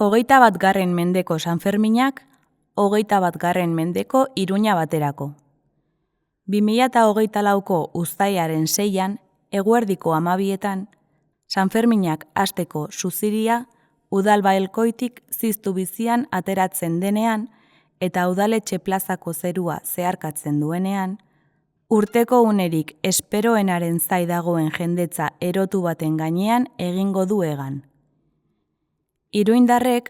21. mendeko Sanferminak, 21. mendeko Iruña baterako. 2024ko uztailaren 6an, eguerdiko 12etan, Sanferminak hasteko suziria Udalbaelkoitik ziztu bizian ateratzen denean eta udaletxe plazako zerua zeharkatzen duenean, urteko unerik esperoenaren zai dagoen jendetza erotu baten gainean egingo du hegan. Iruindarrek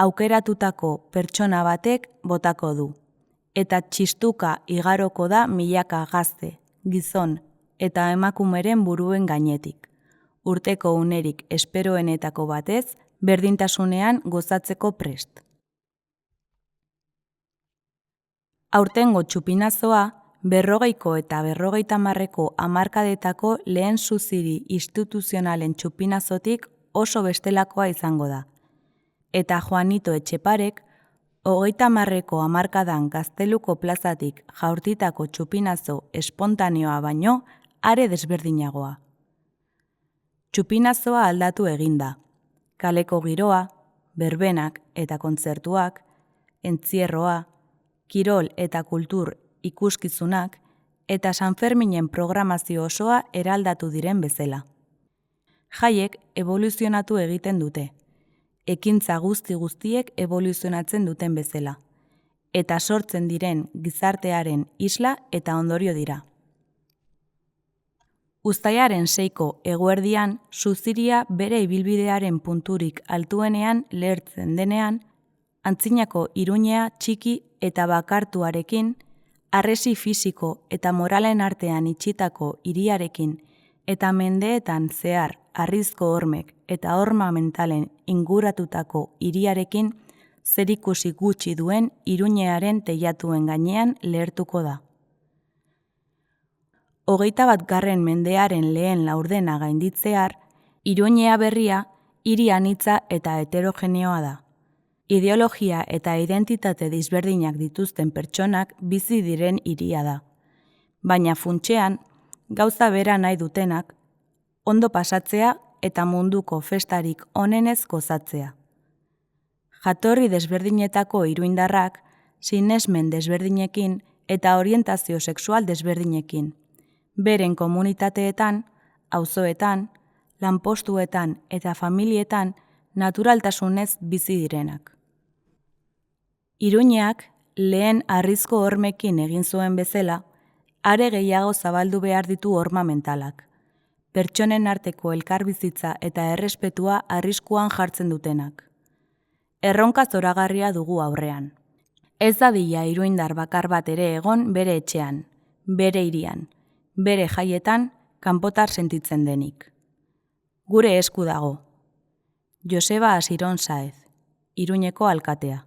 aukeratutako pertsona batek botako du, eta txistuka igaroko da milaka gazte, gizon eta emakumeren buruen gainetik, urteko unerik esperoenetako batez berdintasunean gozatzeko prest. Aurtengo txupinazoa 40ko eta 50ko hamarkadetako lehen suziri instituzionalen txupinazotik oso bestelakoa izango da. Eta Juanito Etxeparek 30ko hamarkadan Gazteluko plazatik jaurtitako txupinazo espontaneoa baino are desberdinagoa. Txupinazoa aldatu eginda. Kaleko giroa, berbenak eta kontzertuak, entzierroa, kirol eta kultur ikuskizunak eta Sanferminen programazio osoa eraldatu diren bezala. Jaiek eboluzionatu egiten dute, ekintza guztiek eboluzionatzen duten bezala, eta sortzen diren gizartearen isla eta ondorio dira. Uztailaren 6ko eguerdian suziria bere ibilbidearen punturik altuenean lehertzen denean, antzinako Iruñea txiki eta bakartuarekin, harresi fisiko eta moralen artean itxitako hiriarekin eta mendeetan zehar harrizko hormek eta horma mentalen inguratutako hiriarekin zerikusi gutxi duen Iruñearen teilatuen gainean lehertuko da. 21. mendearen lehen laurdena gainditzear, Iruñea berria hiri anitza eta heterogeneoa da. Ideologia eta identitate disberdinak dituzten pertsonak bizi diren hiria da. Baina funtsean, gauza bera nahi dutenak, ondo pasatzea eta munduko festarik onenez gozatzea. Jatorri desberdinetako iruindarrak, sinesmen desberdinekin eta orientazio sexual desberdinekin, beren komunitateetan, auzoetan, lanpostuetan eta familietan naturaltasunez bizi direnak. Iruñeak lehen harrizko hormekin egin zuen bezala, are gehiago zabaldu behar ditu horma mentalak. Pertsonen arteko elkarbizitza eta errespetua arriskuan jartzen dutenak. Erronka zoragarria dugu aurrean. Ez dadila iruindar bakar bat ere egon bere etxean, bere hirian, bere jaietan kanpotar sentitzen denik. Gure esku dago. Joseba Asiron Saez, Iruñeko alkatea.